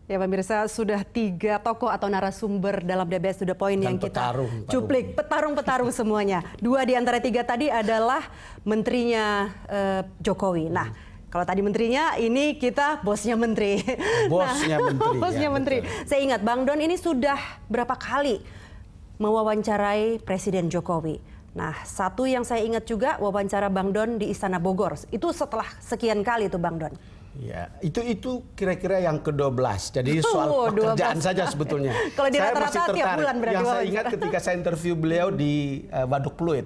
Ya pemirsa, sudah 3 tokoh atau narasumber dalam DBS To The Point yang kita cuplik. Petarung-petarung semuanya. 2 di antara 3 tadi adalah menterinya Jokowi. Nah, kalau tadi menterinya, ini kita bosnya menteri. Bosnya menteri. Bosnya ya, menteri. Betul. Saya ingat Bang Don ini sudah berapa kali mewawancarai Presiden Jokowi. Nah, satu yang saya ingat juga wawancara Bang Don di Istana Bogor. Itu setelah sekian kali itu Bang Don. Ya, itu kira-kira yang ke-12. Jadi soal pekerjaan saja sebetulnya. Kalau di saya rata-rata masih tertarik. tiap bulan berarti Yang saya wawancara. ingat ketika saya interview beliau di Waduk Pluit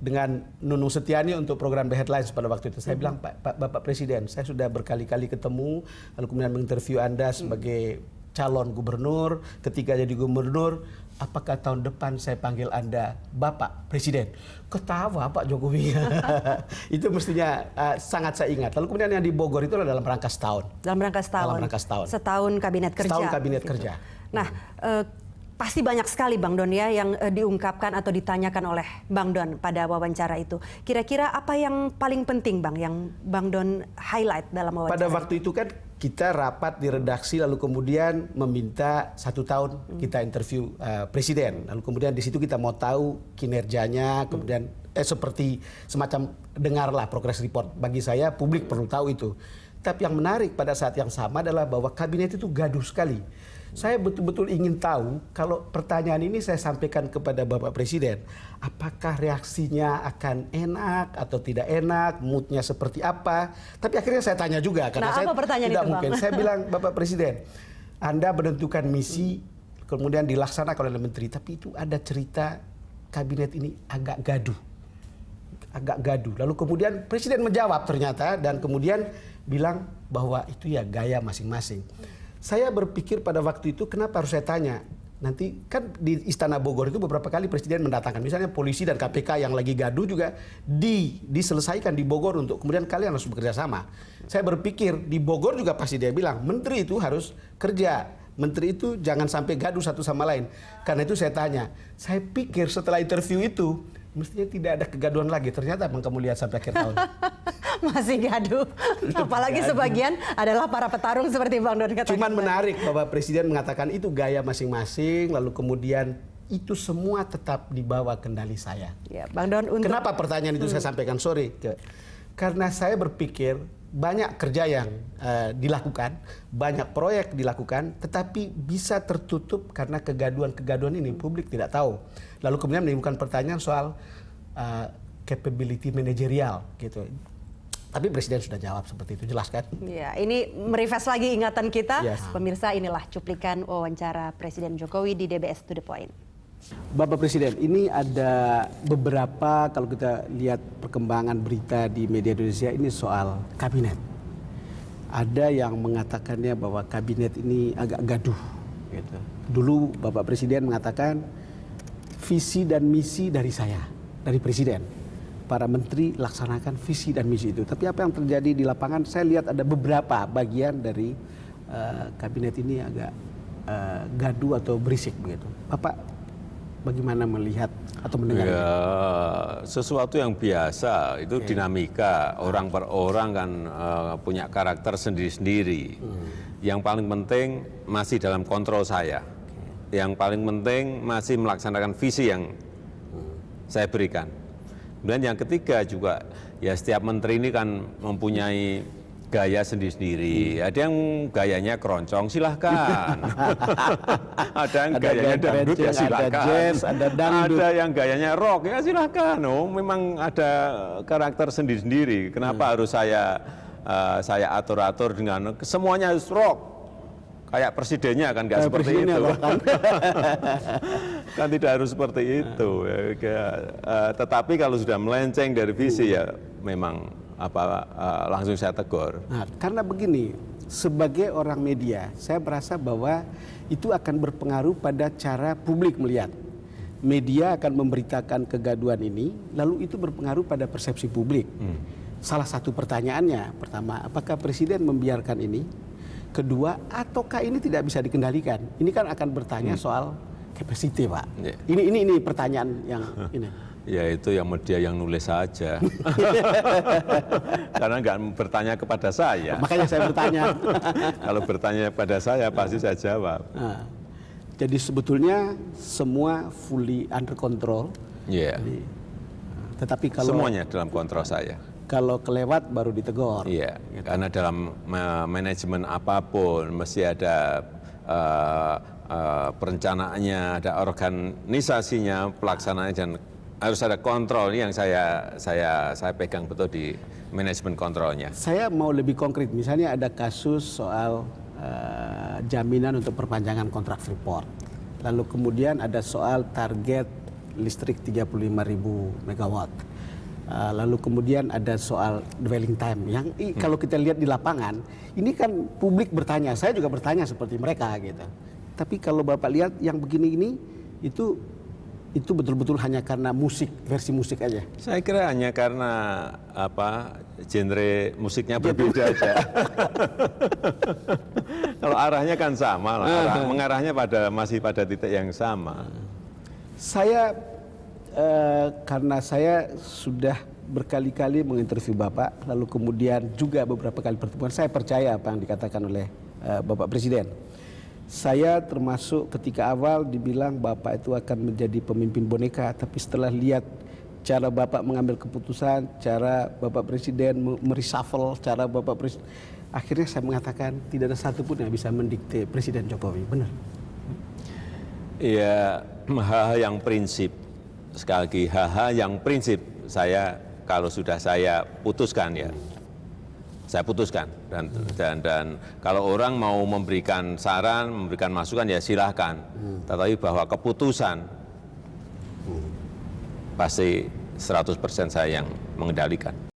dengan Nunung Setiani untuk program The Headlines pada waktu itu. Saya bilang, Bapak Presiden, saya sudah berkali-kali ketemu, lalu kemudian menginterview Anda sebagai calon gubernur, ketika jadi gubernur, apakah tahun depan saya panggil Anda Bapak Presiden? Ketawa Pak Jokowi. Itu mestinya sangat saya ingat. Lalu kemudian yang di Bogor itu adalah dalam rangka setahun. Dalam rangka setahun. Dalam rangka setahun. Setahun kabinet kerja. Setahun kabinet gitu. kerja. Nah, pasti banyak sekali Bang Don ya yang diungkapkan atau ditanyakan oleh Bang Don pada wawancara itu. Kira-kira apa yang paling penting Bang, yang Bang Don highlight dalam wawancara? Pada waktu itu kan kita rapat di redaksi, lalu kemudian meminta 1 tahun kita interview presiden. Lalu kemudian di situ kita mau tahu kinerjanya, kemudian seperti semacam dengarlah progress report. Bagi saya publik perlu tahu itu. Tapi yang menarik pada saat yang sama adalah bahwa kabinet itu gaduh sekali. Saya betul-betul ingin tahu kalau pertanyaan ini saya sampaikan kepada Bapak Presiden, apakah reaksinya akan enak atau tidak enak, moodnya seperti apa. Tapi akhirnya saya tanya juga karena saya tidak mungkin. Saya bilang, Bapak Presiden, Anda menentukan misi kemudian dilaksanakan oleh menteri, tapi itu ada cerita kabinet ini agak gaduh. Lalu kemudian Presiden menjawab ternyata dan kemudian bilang bahwa itu ya gaya masing-masing. Saya berpikir pada waktu itu kenapa harus saya tanya? Nanti kan di Istana Bogor itu beberapa kali Presiden mendatangkan misalnya polisi dan KPK yang lagi gaduh juga diselesaikan di Bogor untuk kemudian kalian harus bekerja sama. Saya berpikir di Bogor juga pasti dia bilang menteri itu harus kerja. Menteri itu jangan sampai gaduh satu sama lain. Karena itu saya tanya. Saya pikir setelah interview itu mestinya tidak ada kegaduhan lagi. Ternyata Bang kamu lihat sampai akhir tahun. Masih gaduh. Apalagi sebagian adalah para petarung seperti Bang Don katakan. Cuman menarik Bapak Presiden mengatakan itu gaya masing-masing, lalu kemudian itu semua tetap di bawah kendali saya. Ya, Bang Don, kenapa pertanyaan itu saya sampaikan sore? Karena saya berpikir banyak kerja yang dilakukan, banyak proyek dilakukan, tetapi bisa tertutup karena kegaduhan-kegaduhan ini publik tidak tahu. Lalu kemudian menimbulkan pertanyaan soal capability manajerial gitu. Tapi Presiden sudah jawab seperti itu, jelas kan? Ya, ini merefresh lagi ingatan kita. Yes. Pemirsa, inilah cuplikan wawancara Presiden Jokowi di DBS To The Point. Bapak Presiden, ini ada beberapa kalau kita lihat perkembangan berita di media Indonesia ini soal kabinet. Ada yang mengatakannya bahwa kabinet ini agak gaduh. Gitu. Dulu Bapak Presiden mengatakan visi dan misi dari saya, dari Presiden. Para menteri laksanakan visi dan misi itu. Tapi apa yang terjadi di lapangan, saya lihat ada beberapa bagian dari kabinet ini agak gaduh atau berisik begitu. Bapak bagaimana melihat atau mendengar? Ya, sesuatu yang biasa itu dinamika orang per orang kan punya karakter sendiri-sendiri. Yang paling penting masih dalam kontrol saya. Yang paling penting masih melaksanakan visi yang saya berikan. Kemudian yang ketiga juga ya setiap menteri ini kan mempunyai gaya sendiri-sendiri. Ada yang gayanya keroncong, silahkan. Ada yang gayanya dangdut, ya silahkan. Ada jazz, ada dangdut. Ada yang gayanya rock, ya silahkan. Oh, memang ada karakter sendiri-sendiri. Kenapa harus saya atur-atur dengan semuanya harus rock? Kayak presidennya kan nggak seperti itu. Kan tidak harus seperti itu. Tetapi kalau sudah melenceng dari visi ya memang langsung saya tegur. Nah, karena begini, sebagai orang media, saya merasa bahwa itu akan berpengaruh pada cara publik melihat. Media akan memberitakan kegaduhan ini, lalu itu berpengaruh pada persepsi publik. Salah satu pertanyaannya, pertama, apakah Presiden membiarkan ini? Kedua, ataukah ini tidak bisa dikendalikan? Ini kan akan bertanya soal capacity, Pak. Ini pertanyaan yang ini. Ya itu yang media yang nulis saja. Karena nggak bertanya kepada saya. Makanya saya bertanya. Kalau bertanya kepada saya pasti saya jawab. Nah, jadi sebetulnya semua fully under control. Iya. Tetapi kalau Semuanya dalam kontrol saya. kalau kelewat baru ditegur. Iya. Karena dalam manajemen apapun mesti ada perencanaannya, ada organisasinya, pelaksanaannya, dan harus ada kontrol. Ini yang saya pegang betul di manajemen kontrolnya. Saya mau lebih konkret, misalnya ada kasus soal jaminan untuk perpanjangan kontrak Freeport. Lalu kemudian ada soal target listrik 35.000 megawatt. Lalu kemudian ada soal dwelling time yang kalau kita lihat di lapangan, ini kan publik bertanya, saya juga bertanya seperti mereka gitu. Tapi kalau Bapak lihat yang begini ini itu betul-betul hanya karena musik, versi musik aja. Saya kira hanya karena genre musiknya berbeda aja. Kalau arahnya kan sama, mengarahnya masih pada titik yang sama. Saya karena saya sudah berkali-kali menginterview Bapak, lalu kemudian juga beberapa kali pertemuan, saya percaya apa yang dikatakan oleh Bapak Presiden. Saya termasuk ketika awal dibilang Bapak itu akan menjadi pemimpin boneka, tapi setelah lihat cara Bapak mengambil keputusan, cara Bapak Presiden mereshuffle, cara Bapak Presiden, akhirnya saya mengatakan tidak ada satupun yang bisa mendikte Presiden Jokowi. Benar? Ya, hal-hal yang prinsip. Sekali lagi, hal-hal yang prinsip saya kalau sudah saya putuskan ya, saya putuskan. Dan kalau orang mau memberikan saran, memberikan masukan ya silahkan. Tetapi bahwa keputusan pasti 100% saya yang mengendalikan.